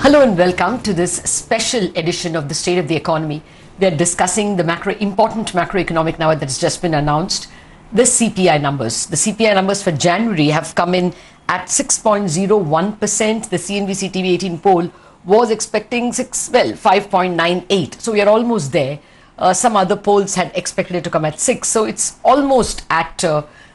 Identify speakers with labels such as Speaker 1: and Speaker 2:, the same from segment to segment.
Speaker 1: Hello and welcome to this special edition of the State of the Economy. We are discussing the important macroeconomic number that has just been announced, the CPI numbers. The CPI numbers for January have come in at 6.01%. The CNBC TV18 poll was expecting 5.98. So we are almost there. Some other polls had expected it to come at 6. So it's almost at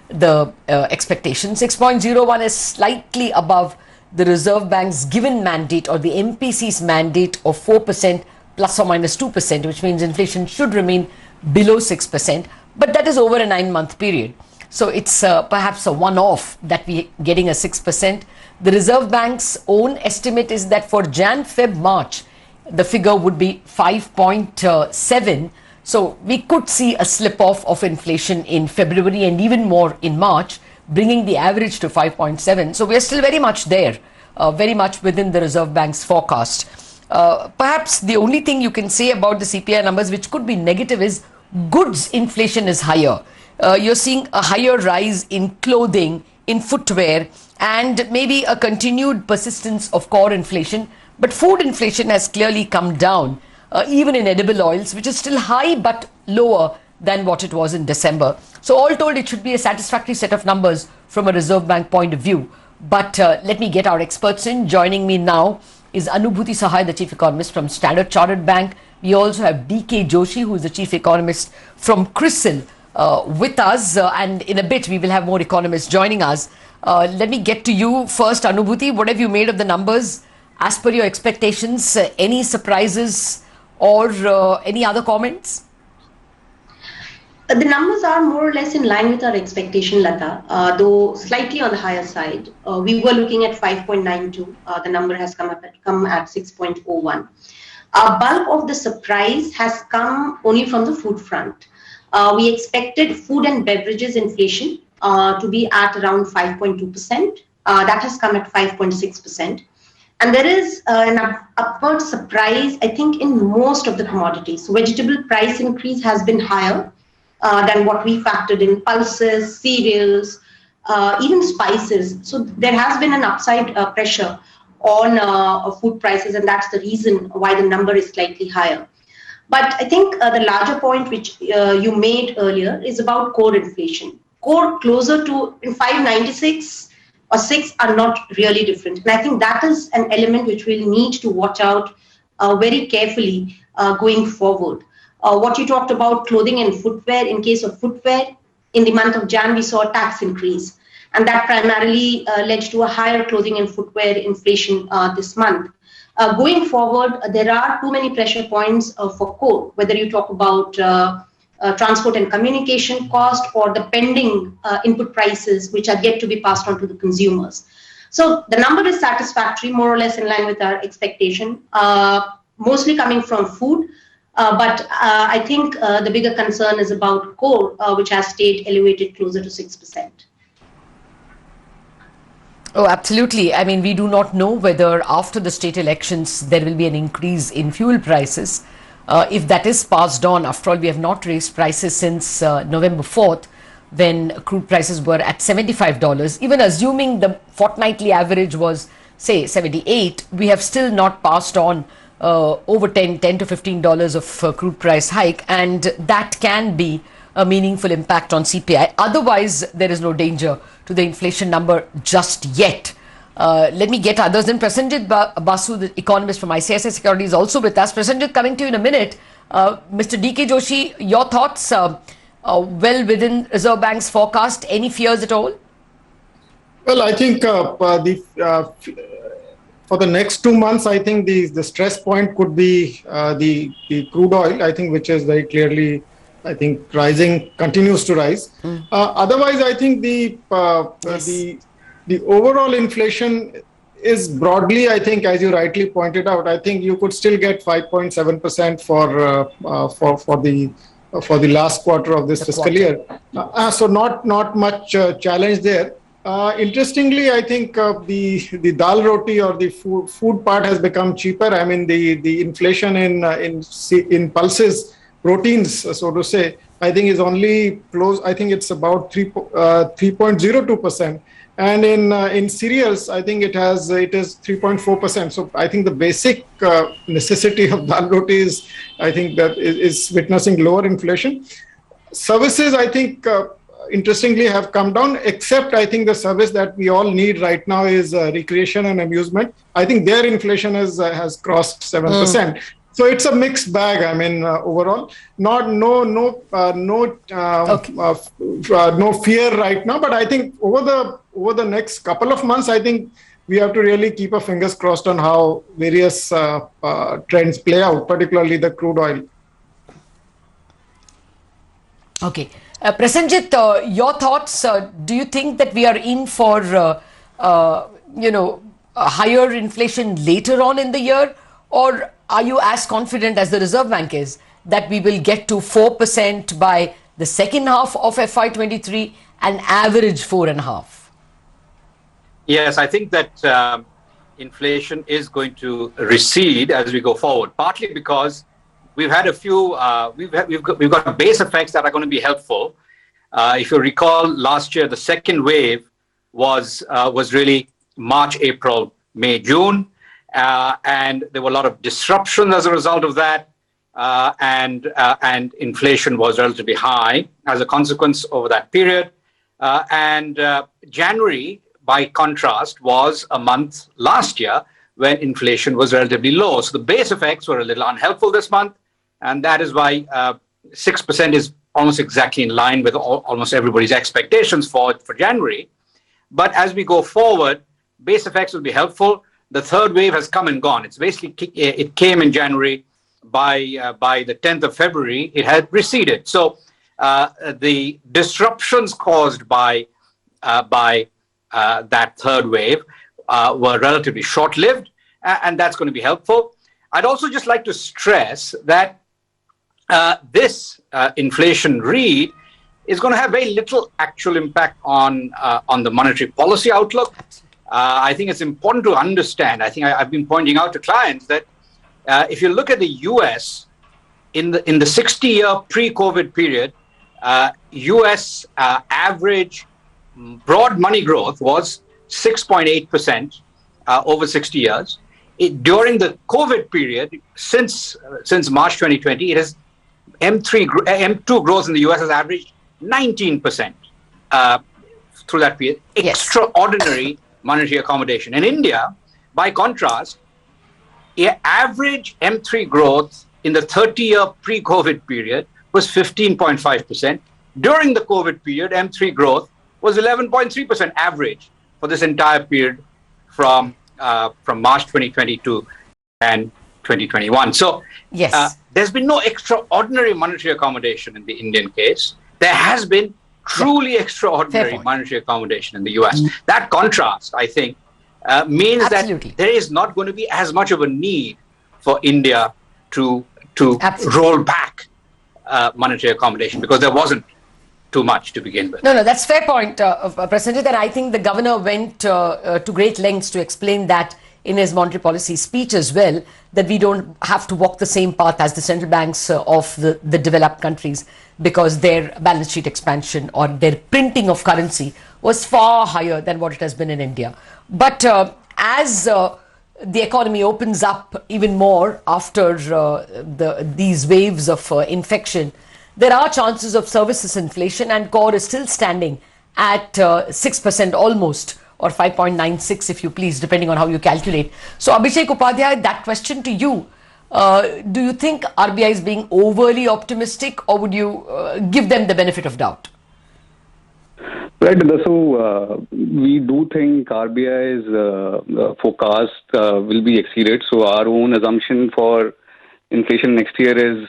Speaker 1: the expectation. 6.01 is slightly above the Reserve Bank's given mandate or the MPC's mandate of 4% plus or minus 2%, which means inflation should remain below 6%. But that is over a 9-month period. So it's perhaps a one-off that we're getting a 6%. The Reserve Bank's own estimate is that for Jan, Feb, March, the figure would be 5.7. So we could see a slip-off of inflation in February and even more in March, bringing the average to 5.7. So we are still very much there, very much within the Reserve Bank's forecast. Perhaps the only thing you can say about the CPI numbers which could be negative is goods inflation is higher. You're seeing a higher rise in clothing, in footwear, and maybe a continued persistence of core inflation. But food inflation has clearly come down, even in edible oils, which is still high but lower than what it was in December. So all told, it should be a satisfactory set of numbers from a Reserve Bank point of view. But let me get our experts in. Joining me now is Anubhuti Sahai, the Chief Economist from Standard Chartered Bank. We also have D.K. Joshi, who is the Chief Economist from CRISIL, with us. And in a bit, we will have more economists joining us. Let me get to you first, Anubhuti. What have you made of the numbers as per your expectations? Any surprises or any other comments?
Speaker 2: The numbers are more or less in line with our expectation, Lata, though slightly on the higher side. We were looking at 5.92. The number has come at 6.01. Bulk of the surprise has come only from the food front. We expected food and beverages inflation to be at around 5.2%. That has come at 5.6%. And there is an upward surprise, I think, in most of the commodities. So vegetable price increase has been higher than what we factored in: pulses, cereals, even spices. So there has been an upside pressure on food prices, and that's the reason why the number is slightly higher. But I think the larger point which you made earlier is about core inflation. Core closer to 596 or 6 are not really different. And I think that is an element which we'll need to watch out very carefully going forward. What you talked about, clothing and footwear, in case of footwear, in the month of Jan, we saw a tax increase. And that primarily led to a higher clothing and footwear inflation this month. Going forward, there are too many pressure points for core, whether you talk about transport and communication cost or the pending input prices, which are yet to be passed on to the consumers. So the number is satisfactory, more or less in line with our expectation, mostly coming from food. But I think the bigger concern is about core, which has stayed elevated closer to 6%.
Speaker 1: Oh, absolutely. I mean, we do not know whether after the state elections there will be an increase in fuel prices. If that is passed on, after all, we have not raised prices since November 4th, when crude prices were at $75. Even assuming the fortnightly average was, say, 78, we have still not passed on over $10 to $15 of crude price hike, and that can be a meaningful impact on CPI. Otherwise, there is no danger to the inflation number just yet. Let me get others. Then Prasenjit Basu, the economist from ICICI Securities, is also with us. Prasenjit, coming to you in a minute. Mr. D.K. Joshi, your thoughts? Well within Reserve Bank's forecast. Any fears at all?
Speaker 3: Well, I think for the next 2 months, I think the stress point could be the crude oil, I think, which is very clearly, I think, continues to rise. Otherwise, I think the overall inflation is broadly, I think, as you rightly pointed out, I think you could still get 5.7% for the last quarter of this fiscal year. So not much challenge there. Interestingly, I think the dal roti or the food part has become cheaper. I mean, the inflation in pulses, proteins, so to say, I think is only close. I think it's about 3.02%. and in cereals, I think it is 3.4%. So I think the basic necessity of dal roti is, I think, that is witnessing lower inflation. Services, I think, interestingly have come down, except I think the service that we all need right now is recreation and amusement. I think their inflation has crossed 7%. So it's a mixed bag. I mean, overall, no fear right now. But I think over the next couple of months, I think we have to really keep our fingers crossed on how various trends play out, particularly the crude oil.
Speaker 1: Okay. Prasenjit, your thoughts, do you think that we are in for, a higher inflation later on in the year? Or are you as confident as the Reserve Bank is that we will get to 4% by the second half of FY23 and average 4.5%?
Speaker 4: Yes, I think that inflation is going to recede as we go forward, partly because we've had a few, we've got base effects that are going to be helpful. If you recall, last year, the second wave was really March, April, May, June. And there were a lot of disruption as a result of that. And inflation was relatively high as a consequence over that period. January, by contrast, was a month last year when inflation was relatively low. So the base effects were a little unhelpful this month. And that is why 6% is almost exactly in line with almost everybody's expectations for January. But as we go forward, base effects will be helpful. The third wave has come and gone. It's basically, it came in January. By the 10th of February, it had receded. So the disruptions caused by that third wave were relatively short-lived, and that's going to be helpful. I'd also just like to stress that this inflation read is going to have very little actual impact on the monetary policy outlook. I think it's important to understand. I think I've been pointing out to clients that if you look at the US in the 60-year pre-COVID period, US average broad money growth was 6.8% over 60 years. During the COVID period, since March 2020, it has M2 growth in the US has averaged 19% through that period.
Speaker 1: Yes.
Speaker 4: Extraordinary monetary accommodation. In India, by contrast, average M3 growth in the 30-year pre-COVID period was 15.5%. During the COVID period, M3 growth was 11.3% average for this entire period from March 2022 and 2021. So
Speaker 1: yes.
Speaker 4: There's been no extraordinary monetary accommodation in the Indian case. There has been truly extraordinary monetary accommodation in the US. That contrast, I think, means
Speaker 1: Absolutely.
Speaker 4: that there is not going to be as much of a need for India to roll back monetary accommodation, because there wasn't too much to begin with.
Speaker 1: No, that's fair point, Prasenjit, and I think the governor went to great lengths to explain that in his monetary policy speech as well, that we don't have to walk the same path as the central banks of the developed countries, because their balance sheet expansion or their printing of currency was far higher than what it has been in India. But as the economy opens up even more after these waves of infection, there are chances of services inflation, and core is still standing at 6% almost, or 5.96 if you please, depending on how you calculate. So Abhishek Upadhyay, that question to you, do you think RBI is being overly optimistic, or would you give them the benefit of doubt?
Speaker 5: Right, so we do think RBI's forecast will be exceeded. So our own assumption for inflation next year is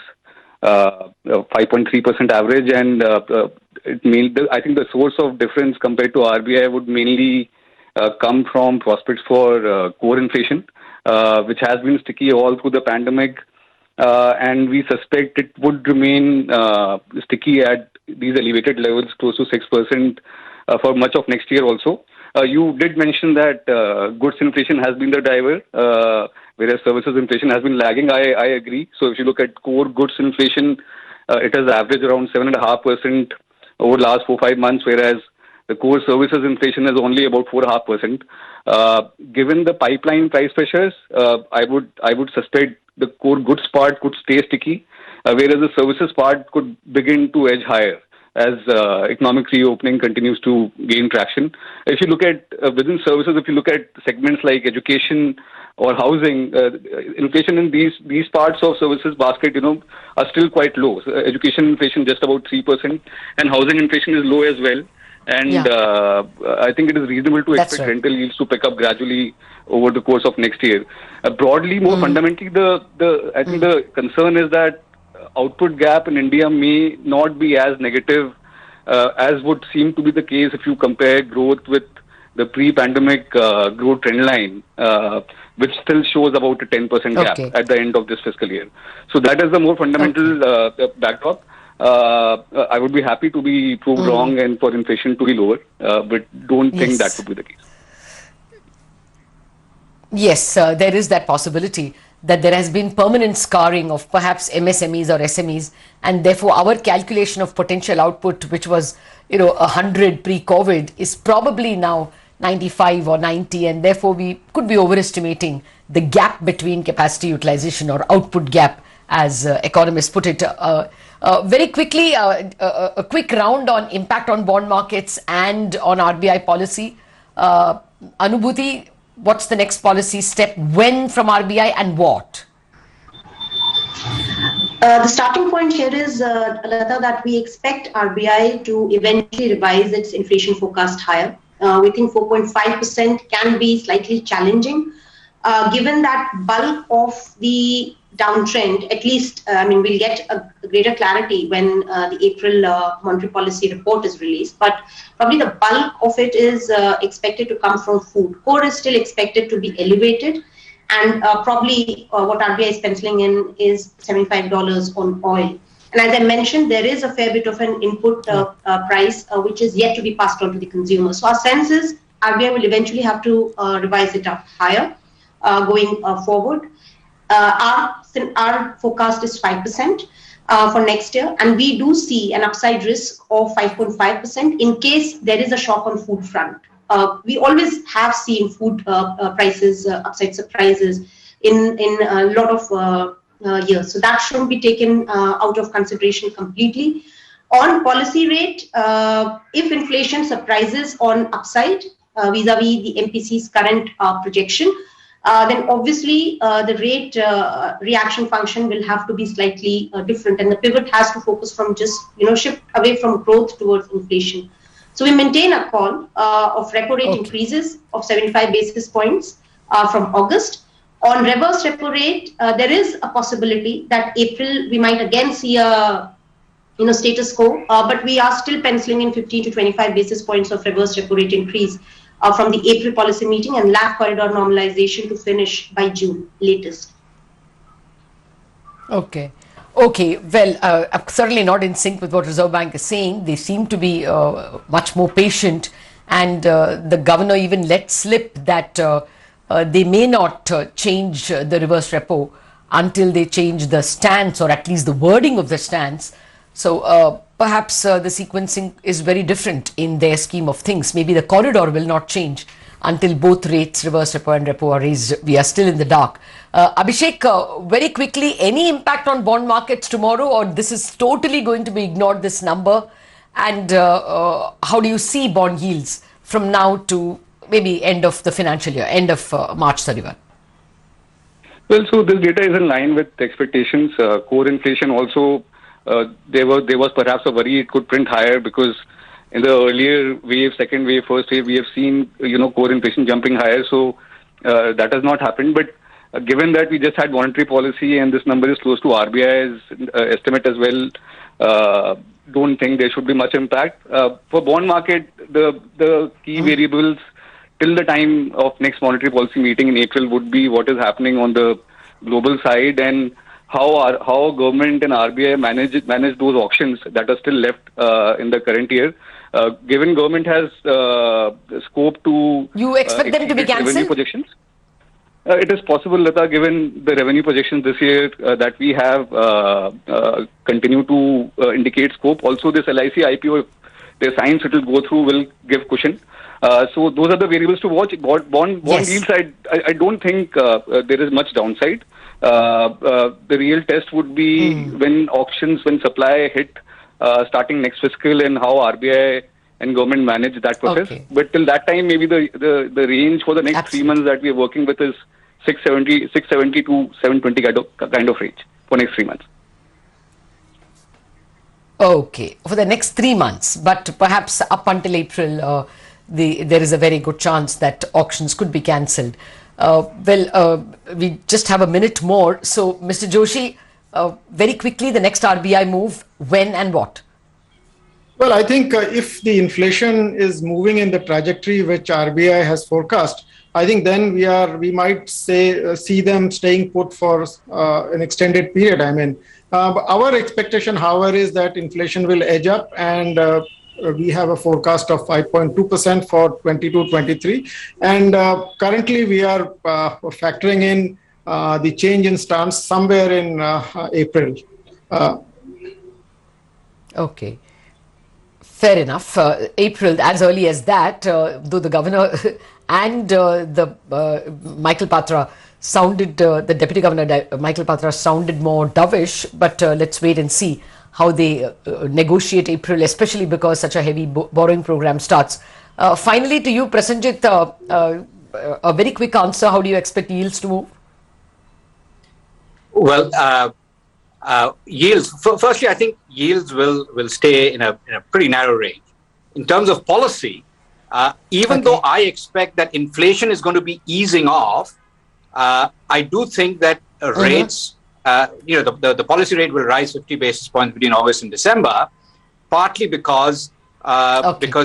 Speaker 5: 5.3% average, and I think the source of difference compared to RBI would mainly come from prospects for core inflation, which has been sticky all through the pandemic, and we suspect it would remain sticky at these elevated levels, close to 6% for much of next year also. You did mention that goods inflation has been the driver, whereas services inflation has been lagging. I agree. So if you look at core goods inflation, it has averaged around 7.5% over the last 4-5 months, whereas the core services inflation is only about 4.5%. Given the pipeline price pressures, I would suspect the core goods part could stay sticky, whereas the services part could begin to edge higher as economic reopening continues to gain traction. If you look at within services, if you look at segments like education or housing, inflation in these parts of services basket, are still quite low. So, education inflation just about 3%, and housing inflation is low as well. And I think it is reasonable to expect rental yields to pick up gradually over the course of next year. Broadly, more fundamentally, I think the concern is that output gap in India may not be as negative as would seem to be the case if you compare growth with the pre-pandemic growth trend line, which still shows about a 10% gap at the end of this fiscal year. So that is the more fundamental backdrop. I would be happy to be proved wrong and for inflation to be lower, but don't think that would be the case.
Speaker 1: Yes, there is that possibility that there has been permanent scarring of perhaps MSMEs or SMEs, and therefore our calculation of potential output, which was 100 pre-COVID, is probably now 95 or 90, and therefore we could be overestimating the gap between capacity utilization or output gap, as economists put it. Very quickly, a quick round on impact on bond markets and on RBI policy. Anubhuti, what's the next policy step? When from RBI and what?
Speaker 2: The starting point here is, Lata, that we expect RBI to eventually revise its inflation forecast higher. We think 4.5% can be slightly challenging, given that bulk of the downtrend, at least, we'll get a greater clarity when the April monetary policy report is released, but probably the bulk of it is expected to come from food. Core is still expected to be elevated, and probably what RBI is penciling in is $75 on oil. And as I mentioned, there is a fair bit of an input price which is yet to be passed on to the consumer. So our sense is RBI will eventually have to revise it up higher going forward. Our forecast is 5% for next year, and we do see an upside risk of 5.5% in case there is a shock on food front. We always have seen food prices upside surprises in a lot of years, so that shouldn't be taken out of consideration completely. On policy rate, if inflation surprises on upside vis-a-vis the MPC's current projection, then obviously the rate reaction function will have to be slightly different, and the pivot has to focus from just shift away from growth towards inflation. So we maintain a call of repo rate increases of 75 basis points from August. On reverse repo rate, there is a possibility that April we might again see a status quo, but we are still penciling in 15 to 25 basis points of reverse repo rate increase from the April policy meeting, and LAC corridor normalization to finish by June latest.
Speaker 1: Okay. Well, I'm certainly not in sync with what Reserve Bank is saying. They seem to be much more patient, and the governor even let slip that they may not change the reverse repo until they change the stance, or at least the wording of the stance. So perhaps the sequencing is very different in their scheme of things. Maybe the corridor will not change until both rates, reverse repo and repo, are raised. We are still in the dark. Abhishek, very quickly, any impact on bond markets tomorrow, or this is totally going to be ignored, this number? And how do you see bond yields from now to maybe end of the financial year, end of March 31?
Speaker 5: Well, so this data is in line with expectations. Core inflation also, there was perhaps a worry it could print higher, because in the earlier wave, second wave, first wave, we have seen core inflation jumping higher. So that has not happened. But given that we just had monetary policy and this number is close to RBI's estimate as well, don't think there should be much impact. For bond market, the key variables till the time of next monetary policy meeting in April would be what is happening on the global side, and how government and RBI manage those auctions that are still left in the current year. Given government has scope to
Speaker 1: you expect them to be cancelled?
Speaker 5: Revenue projections. It is possible, Lata, given the revenue projections this year that we have continue to indicate scope. Also, this LIC IPO, the signs it will go through will give cushion. So those are the variables to watch. Bond yields, I don't think there is much downside. The real test would be when supply hit starting next fiscal, and how RBI and government manage that process.
Speaker 1: Okay.
Speaker 5: But till that time, maybe the range for the next 3 months that we are working with is 670 to 720 kind of range for next 3 months.
Speaker 1: Okay, for the next 3 months, but perhaps up until April, there is a very good chance that auctions could be cancelled. We just have a minute more. So, Mr. Joshi, very quickly, the next RBI move, when and what?
Speaker 3: Well, I think if the inflation is moving in the trajectory which RBI has forecast, I think then we might see them staying put for an extended period. I mean, our expectation, however, is that inflation will edge up, and we have a forecast of 5.2% for 22-23. And currently we are factoring in the change in stance somewhere in April.
Speaker 1: Okay. Fair enough. April, as early as that, though the governor and Michael Patra sounded, the Deputy Governor Michael Patra sounded more dovish, but let's wait and see how they negotiate April, especially because such a heavy borrowing program starts. Finally, to you, Prasenjit, a very quick answer. How do you expect yields to move?
Speaker 4: Well, yields. Firstly, I think yields will stay in a pretty narrow range. In terms of policy, even though I expect that inflation is going to be easing off, I do think that rates, the policy rate will rise 50 basis points between August and December, partly because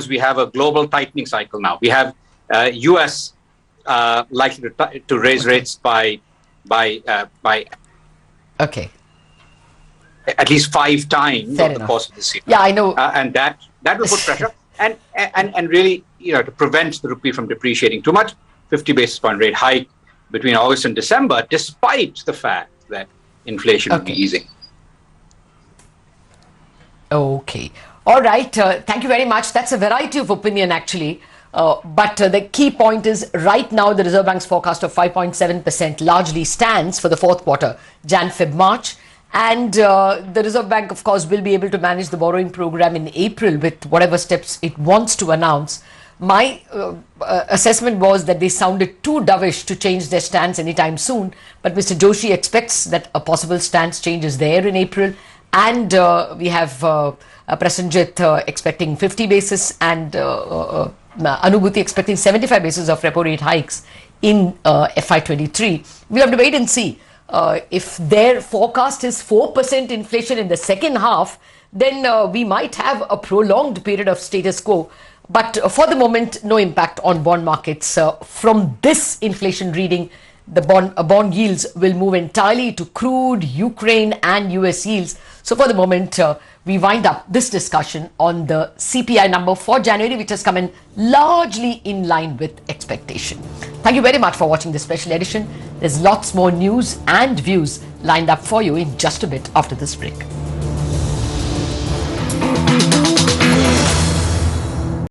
Speaker 4: we have a global tightening cycle now. We have US likely to raise rates by at least 5 times over the course of this year.
Speaker 1: Yeah, I know.
Speaker 4: And that will put pressure and really, to prevent the rupee from depreciating too much, 50 basis point rate hike between August and December, despite the fact that inflation will be easing.
Speaker 1: Okay. All right. Thank you very much. That's a variety of opinion, actually. But the key point is right now the Reserve Bank's forecast of 5.7% largely stands for the fourth quarter, Jan, Feb, March. And the Reserve Bank, of course, will be able to manage the borrowing program in April with whatever steps it wants to announce. My assessment was that they sounded too dovish to change their stance anytime soon. But Mr. Joshi expects that a possible stance change is there in April. And we have Prasenjit expecting 50 basis and Anubhuti expecting 75 basis of repo rate hikes in FY23. We'll have to wait and see. If their forecast is 4% inflation in the second half, then we might have a prolonged period of status quo. But for the moment, no impact on bond markets. From this inflation reading, the bond yields will move entirely to crude, Ukraine and US yields. So for the moment, we wind up this discussion on the CPI number for January, which has come in largely in line with expectation. Thank you very much for watching this special edition. There's lots more news and views lined up for you in just a bit after this break.